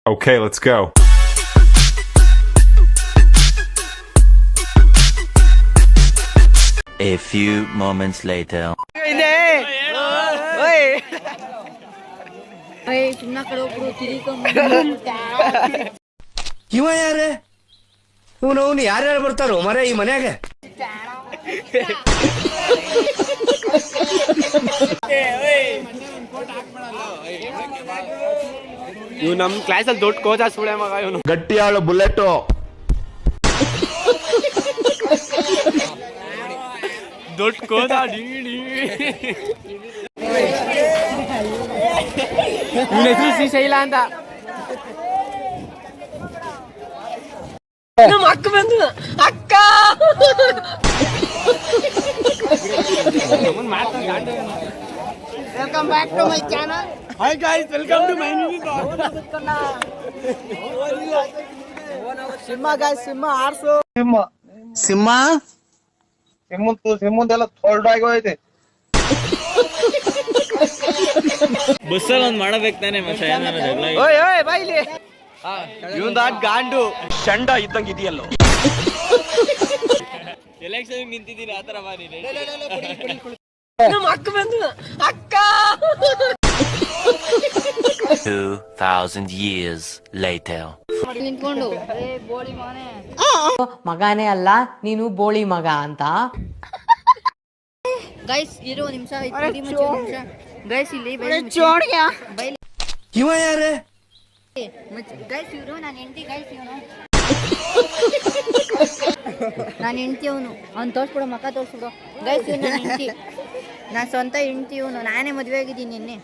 Okay, let's go. A few moments later. ಇವ ಯಾರೇ ಇವನು ಯಾರ್ಯಾರು ಬರ್ತಾರೋ ಮರ ಈ ಮನ್ಯಾಗ ಇವ್ ನಮ್ ಕ್ಲಾಸಲ್ಲಿ ದೊಡ್ಡ ಕೋಚ ಸುಳೆ ಮಗ ಇವನು. ಗಟ್ಟಿಯಾಳು ಬುಲೆಟು. ದೊಡ್ಡ ಕೋಚ ಇವನ ಹೆಸರು ಶ್ರೀಶೈಲ ಅಂತ. ನಮ್ಮ ಅಕ್ಕ ಬಂದು ಅಕ್ಕ Welcome back to my channel. Hi guys, welcome to my new vlog. Simma guys, Simma Urs. ಸಿಂಹ ಸಿಮ್ಮಂದೆಲ್ಲ ಥೊಲ್ಡಾಗಿ ಹೋಯ್ತೆ. ಬಸ್ಸಲ್ಲಿ ಒಂದ್ ಮಾಡಬೇಕು ತಾನೆ ಮತ್ತೆ ಏನಾರ ಜಗಳ ಓಯ್ ಓಯ್ ಬೈಲಿ ಇವಂದ ಗಾಂಡು ಚಂಡ ಇದ್ದಂಗೆ ಇದೆಯಲ್ಲೋ ಎಲೆಕ್ಷನ್ ನಿಂತಿದ್ದೀರಿ ಆತರ ಮಾಡಿ ನಮ್ಮ ಅಕ್ಕ ಬಂದು ಅಕ್ಕ 2000 years later. ನಿಂತ್ಕೊಂಡು ಮಗನೇ ಅಲ್ಲ ನೀನು ಬೋಳಿ ಮಗ ಅಂತ. ಗೈಸ್ ಇರೋ ನಿಮಿಷ ಗೈಸ್ ಇಲ್ಲಿ ಇವ ಯಾರೇ ಗೈಸ್ ಇವರು ನಾನು ಹೆಂಡತಿ ಗೈಸ್ ಇವನು ನಾನು ಹೆಂಡತಿ ಅವನು ಅವ್ನು ತೋರಿಸ್ಬಿಡು ಮಕ್ಕ ತೋರಿಸ್ಬಿಡು ಗೈಸ್ ಇವ್ನು ನನ್ನ ಹೆಂಡತಿ ನಾನು ಸ್ವಂತ ಹೆಂಡತಿ ಇವನು ನಾನೇ ಮದುವೆ ಆಗಿದ್ದೀನಿ ನಿನ್ನೆ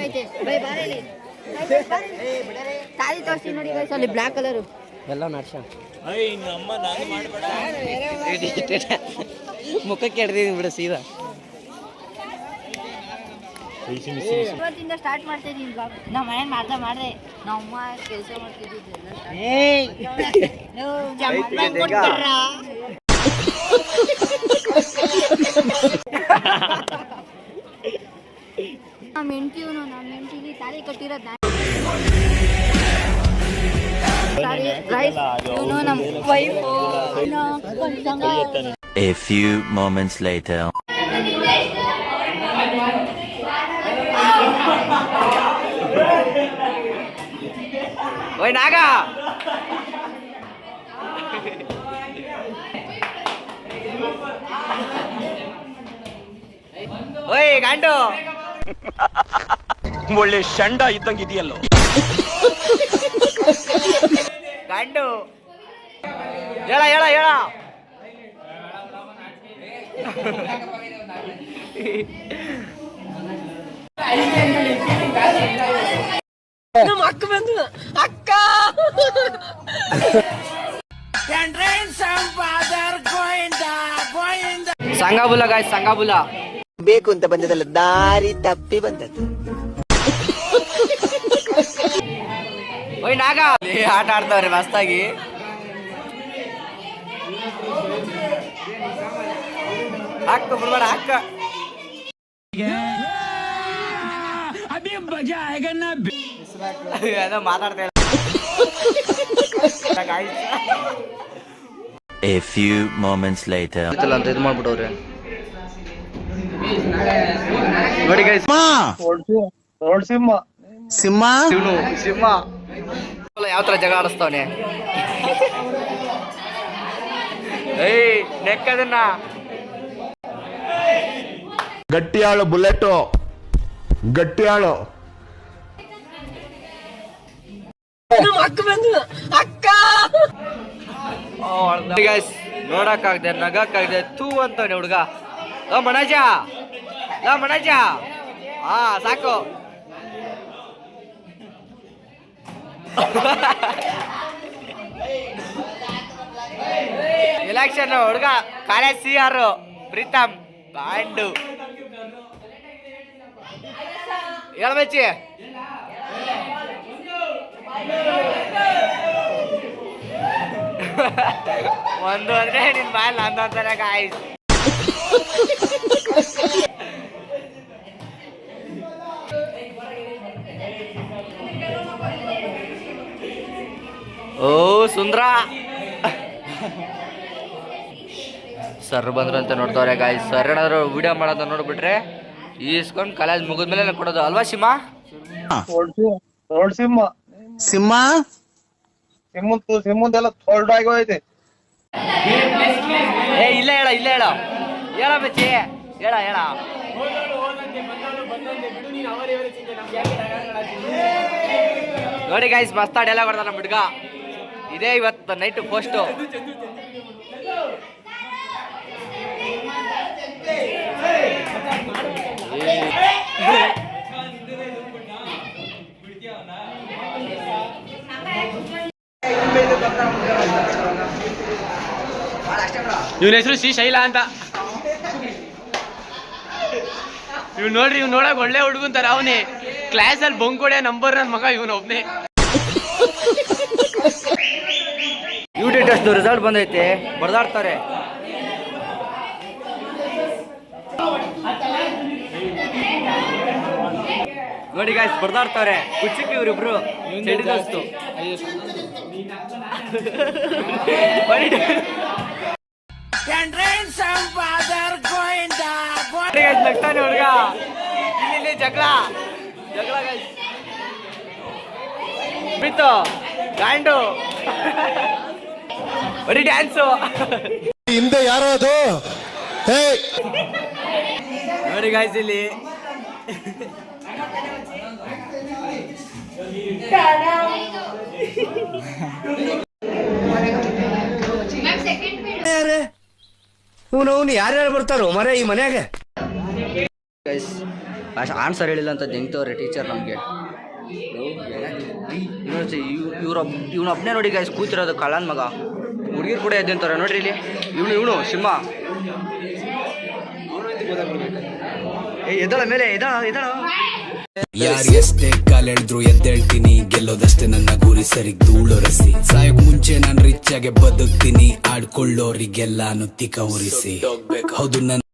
ಐತೆ ಬೈ ಬಾರಲ್ಲಿ ತಾಳಿ ತೋರಿಸ್ತೀನಿ ನೋಡಿ ಗೈಸ್ ಅಲ್ಲಿ ಬ್ಲ್ಯಾಕ್ ಕಲರು ಎಲ್ಲ ನಡ್ಸ ಅಮ್ಮ ನಾನು ಮಾಡಬೇಡ ಮುಖಕ್ಕೆ ಹಿಡ್ದಿದ್ದೀನಿ ಬಿಡು ಸೀದಾ. ಇವತ್ತಿಂದ ಸ್ಟಾರ್ಟ್ ಮಾಡ್ತಾ ಇದ್ದೀನಿ ಬ್ಲಾಗ್. ನಾವು ಮನೇಲಿ ಮಾಡಿದೆ ನಾವು ಅಮ್ಮ ಕೆಲಸ ಮಾಡ್ತಿದ್ದಿದ್ದು ನಮ್ಮ ಹೆಂಡತಿಯವನು ನಮ್ಮ ಹೆಂಡತಿಗೆ ತಾಳಿ ಕಟ್ಟಿರೋದು ಇವನು ನಮ್ಮ wife A few moments later. ಓಯ್ ನಾಗ ಓಯ್ ಗಾಂಡು ಒಳ್ಳೆ ಚಂಡ ಇದ್ದಂಗೆ ಇದೆಯಲ್ಲೋ ಗಾಂಡು ಹೇಳ ಹೇಳ ಹೇಳ ನಮ್ಮ ಅಕ್ಕ ಬಂದು ಅಕ್ಕ ಸಂಗಾಬುಲ ಗಾಯ್ ಸಂಗಾಬುಲ ಬೇಕು ಅಂತ ಬಂದದಲ್ಲ ದಾರಿ ತಪ್ಪಿ ಬಂದದ್ದು ಓಯ್ ನಾಗ ಆಟ ಆಡ್ತಾವ್ರೆ ಮಸ್ತಾಗಿ. ಹಾಕ ಬಿಡ್ಬೇಡ ಹಾಕ ಏನೋ ಮಾತಾಡ್ತಾ A few moments later. ಅಂತ ಇದು ಮಾಡ್ಬಿಟ್ಟವ್ರೆ ನೋಡಿ ಗೈಸ್. ರೋಡ್ ಸಿಮ್ಮ ಸಿಂಹ ಇವನು ಸಿಂಹ ಯಾವ ತರ ಜಗಳ ಆಡಿಸ್ತಾವನೆ. ಏಯ್ ನೆಕ್ಕದನ್ನ ಗಟ್ಟಿಯಾಳು ಬುಲೆಟು. ಗಟ್ಟಿಯಾಳು. ನಮ್ಮ ಅಕ್ಕ ಬಂದು ಅಕ್ಕ ಗೈಸ್ ನೋಡಕ್ಕಾಗ್ದೆ ನಗಕ್ಕಾಗ್ದೆ ತೂ ಅಂತವನೆ ಹುಡುಗ. ಮಣಜ ಮಣಜ ಹಾ ಸಾಕು. ಎಲೆಕ್ಷನ್ ಹುಡುಗ ಕಾಲೇಜ್ CR ಪ್ರೀತಮ್ ಗಾಂಡು ಹೇಳ್ಬಚ್ಚಿ ಒಂದು ಅಂದ್ರೆ ನಿನ್ ಬಾಯ್ ಅಂದಂತಾನೆ ಗಾಯ್ಸ್. ಓ ಸುಂದ್ರ ಸರ್ ಬಂದ್ರಂತ ನೋಡ್ತವ್ರೆ ಗಾಯ್ಸ್. ಸರ್ ಏನಾದ್ರು ವಿಡಿಯೋ ಮಾಡೋದ ನೋಡ್ಬಿಟ್ರೆ ಈಸ್ಕೊಂಡು ಕಾಲೇಜ್ ಮುಗಿದ್ಮೇಲೆ ಕೊಡೋದು ಅಲ್ವಾ ಶಿಮ? ರೋಡ್ ಸಿಮ್ ಸಿಮ್ಮಂದೆಲ್ಲ ಥೋಲ್ಡ್ ಆಗಿ ಹೋಯ್ತೆ. ಏ ಇಲ್ಲ ಹೇಳ ಹೇಳ ಬಚ್ಚಿ ಹೇಳ ನೋಡಿ ಗೈಸ್ ಮಸ್ತ್ ಡೈಲಾಗ್ ಬರ್ತಾನ ನಮ್ಮ ಹುಡ್ಗ. ಇದೇ ಇವತ್ತು ನೈಟ್ ಪೋಸ್ಟು. ಇವನ ಹೆಸರು ಶ್ರೀಶೈಲ ಅಂತ. ಇವ್ ನೋಡ್ರಿ, ಇವ್ ನೋಡಕ್ ಒಳ್ಳೆ ಹುಡುಗಂತಾರ. ಅವನೇ ಕ್ಲಾಸಲ್ಲಿ ಬಂಕೊಡೆ ನಂಬರ್ ನನ್ನ ಮಗ ಇವನ ಒಬ್ನೇ. ಯೂಟಿ ಟೆಸ್ಟ್ ರಿಸಲ್ಟ್ ಬಂದೈತೆ, ಬಡ್ದಾಡ್ತಾರೆ. ನೋಡಿ ಗಾಯ್ಸ್ ಬಡ್ದಾಡ್ತಾರೆ. ಕುಚಿಕ್ ಇವ್ರಿಬ್ರು ಚಳಿ ದೋಸ್ತು. ನಗ್ತಾನೆ ಹುಡುಗ. ಇಲ್ಲಿ ಜಗಳ ಗೈಸ್. ಬಿತ್ತು ಗಾಂಡು ಬರೀ ಡ್ಯಾನ್ಸು. ಹಿಂದೆ ಯಾರೋ ಅದು ನೋಡಿ ಗಾಯ್ಸ್ ಇಲ್ಲಿ ಇವನು ಯಾರ್ಯಾರು ಬರ್ತಾರೋ ಮರ ಈ ಮನ್ಯಾಗ? ಆನ್ಸರ್ ಹೇಳಿಲ್ಲ ಅಂತ ಜಂಗ್ತವ್ರೆ ಟೀಚರ್ ನಮಗೆ. ಇವನೊಬ್ಬನೇ ನೋಡಿ ಗೈಸ್ ಕೂತಿರೋದು ಕಳ್ಳನ್ ಮಗ. ಹುಡುಗಿರು ಕೂಡ ಎದ್ದಂತಾರೆ ನೋಡ್ರಿ ಇಲ್ಲಿ. ಇವನು ಸಿಂಹ. ಎದ್ದಳ ಮೇಲೆ ಎದ್ದಳ. ಯಾರಿಗೆಷ್ಟೇ ಕಾಲೆಳೆದ್ರು ಎದ್ದೇಳ್ತೀನಿ, ಗೆಲ್ಲೋದಷ್ಟೇ ನನ್ನ ಗುರಿ, ಸರಿಗ್ ಧೂಳೊರೆಸಿ ಸಾಯಕ್ ಮುಂಚೆ ನಾನು ರಿಚ್ ಆಗಿ ಬದುಕ್ತೀನಿ, ಆಡ್ಕೊಳ್ಳೋರಿಗೆಲ್ಲ ನುತ್ತಿಕ ಉರಿಸಿ. ಹೌದು ನನ್ನ